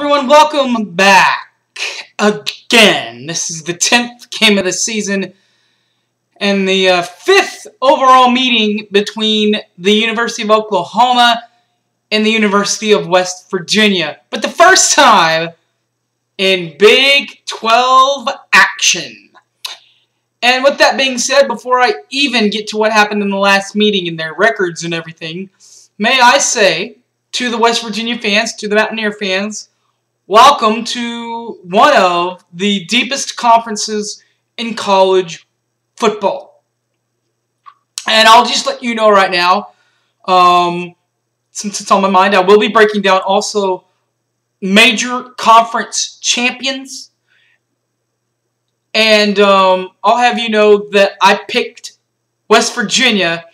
everyone, welcome back again. This is the 10th game of the season and the 5th overall meeting between the University of Oklahoma and the University of West Virginia. But the first time in Big 12 action. And with that being said, before I even get to what happened in the last meeting and their records and everything, may I say to the West Virginia fans, to the Mountaineer fans, welcome to one of the deepest conferences in college football. And I'll just let you know right now, since it's on my mind, I will be breaking down also major conference champions. And I'll have you know that I picked West Virginia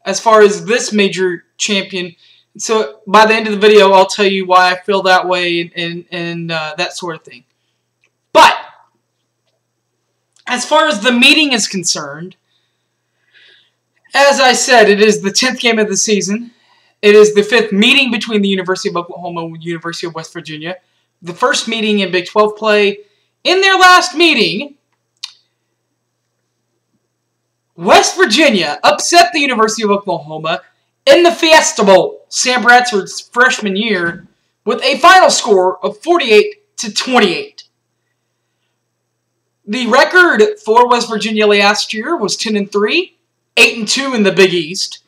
as far as this major champion. So by the end of the video, I'll tell you why I feel that way and that sort of thing. But as far as the meeting is concerned, as I said, it is the 10th game of the season. It is the 5th meeting between the University of Oklahoma and the University of West Virginia. The first meeting in Big 12 play. In their last meeting, West Virginia upset the University of Oklahoma in the Fiesta Bowl, Sam Bradford's freshman year, with a final score of 48-28. The record for West Virginia last year was 10-3, 8-2 in the Big East.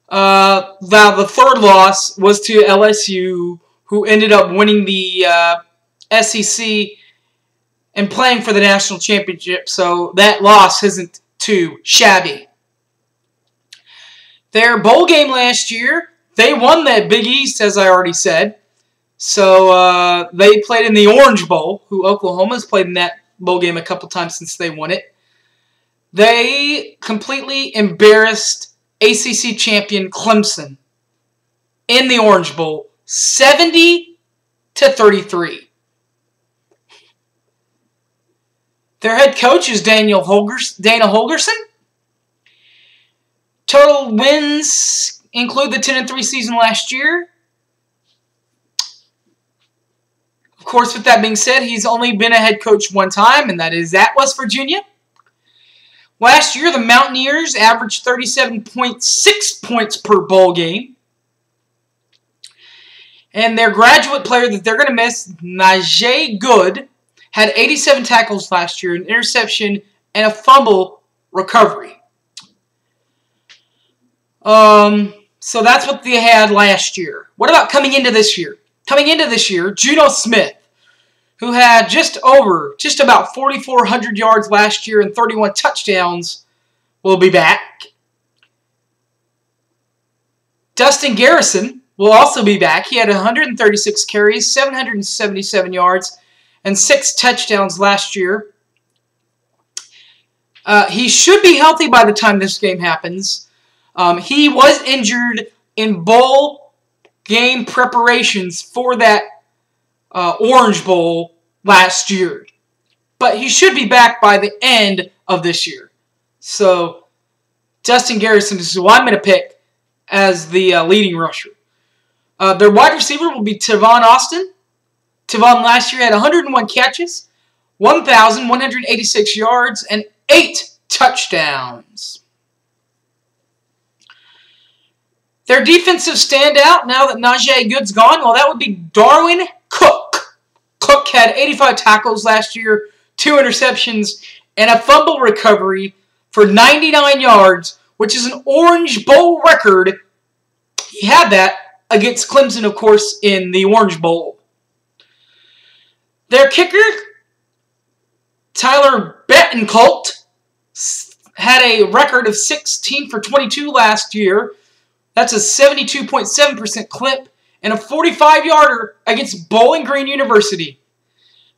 Now the third loss was to LSU, who ended up winning the SEC and playing for the national championship. So that loss isn't too shabby. Their bowl game last year, they won that Big East, as I already said. So they played in the Orange Bowl, who Oklahoma's played in that bowl game a couple times since they won it. They completely embarrassed ACC champion Clemson in the Orange Bowl, 70-33. Their head coach is Dana Holgorsen. Total wins include the 10-3 season last year. Of course, with that being said, he's only been a head coach one time, and that is at West Virginia. Last year, the Mountaineers averaged 37.6 points per bowl game. And their graduate player that they're going to miss, Najee Good, had 87 tackles last year, an interception, and a fumble recovery. So that's what they had last year. What about coming into this year? Coming into this year, Juno Smith, who had just about 4,400 yards last year and 31 touchdowns, will be back. Dustin Garrison will also be back. He had 136 carries, 777 yards, and 6 touchdowns last year. He should be healthy by the time this game happens. He was injured in bowl game preparations for that Orange Bowl last year. But he should be back by the end of this year. So, Dustin Garrison is who I'm going to pick as the leading rusher. Their wide receiver will be Tavon Austin. Tavon last year had 101 catches, 1,186 yards, and 8 touchdowns. Their defensive standout, now that Najee Good's gone, well, that would be Darwin Cook. Cook had 85 tackles last year, 2 interceptions, and a fumble recovery for 99 yards, which is an Orange Bowl record. He had that against Clemson, of course, in the Orange Bowl. Their kicker, Tyler Bettencourt, had a record of 16 for 22 last year. That's a 72.7% clip and a 45-yarder against Bowling Green University.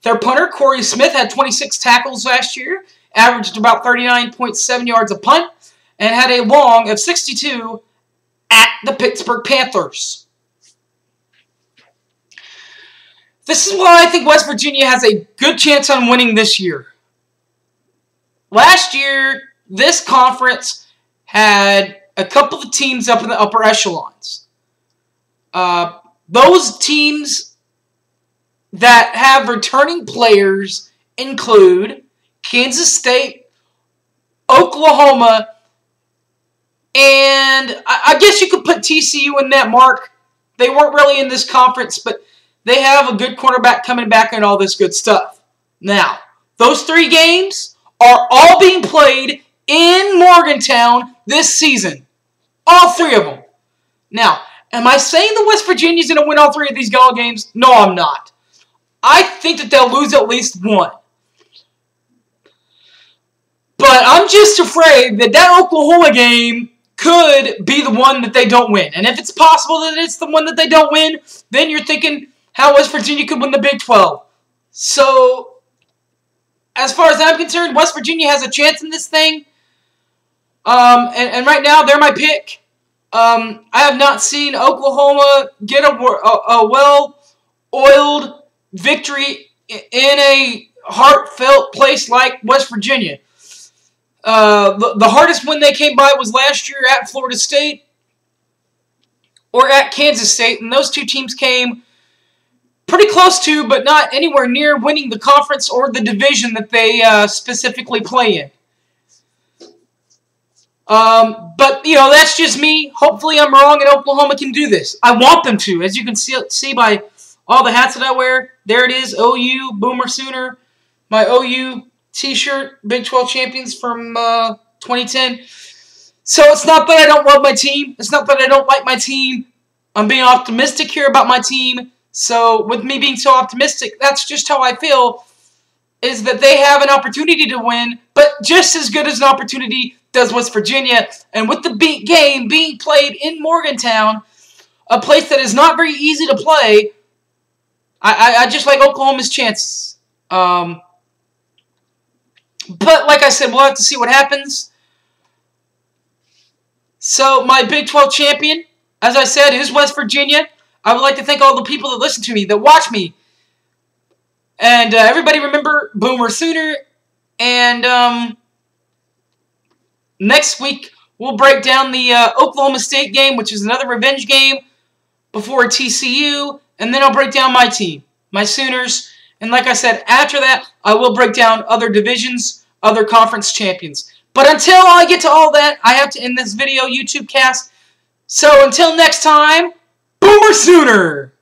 Their punter, Corey Smith, had 26 tackles last year, averaged about 39.7 yards a punt, and had a long of 62 at the Pittsburgh Panthers. This is why I think West Virginia has a good chance on winning this year. Last year, this conference had a couple of teams up in the upper echelons. Those teams that have returning players include Kansas State, Oklahoma, and I guess you could put TCU in that mark. They weren't really in this conference, but they have a good quarterback coming back and all this good stuff. Now, those 3 games are all being played in Morgantown this season. All 3 of them. Now, am I saying that West Virginia's going to win all 3 of these gala games? No, I'm not. I think that they'll lose at least one. But I'm just afraid that that Oklahoma game could be the one that they don't win. And if it's possible that it's the one that they don't win, then you're thinking how West Virginia could win the Big 12. So, as far as I'm concerned, West Virginia has a chance in this thing. And right now, they're my pick. I have not seen Oklahoma get a well-oiled victory in a heartfelt place like West Virginia. The hardest win they came by was last year at Florida State or at Kansas State, and those 2 teams came pretty close to, but not anywhere near winning the conference or the division that they specifically play in. But, you know, that's just me. Hopefully I'm wrong and Oklahoma can do this. I want them to. As you can see by all the hats that I wear, there it is, OU, Boomer Sooner, my OU t-shirt, Big 12 champions from 2010. So it's not that I don't love my team. It's not that I don't like my team. I'm being optimistic here about my team. So with me being so optimistic, that's just how I feel, is that they have an opportunity to win, but just as good as an opportunity does West Virginia. And with the game being played in Morgantown, a place that is not very easy to play, I just like Oklahoma's chances. But like I said, we'll have to see what happens. So my Big 12 champion, as I said, is West Virginia. I would like to thank all the people that listen to me, that watch me. And everybody remember Boomer Sooner. And next week, we'll break down the Oklahoma State game, which is another revenge game before TCU. And then I'll break down my team, my Sooners. And like I said, after that, I will break down other divisions, other conference champions. But until I get to all that, I have to end this video YouTube cast. So until next time, Boomer Sooner!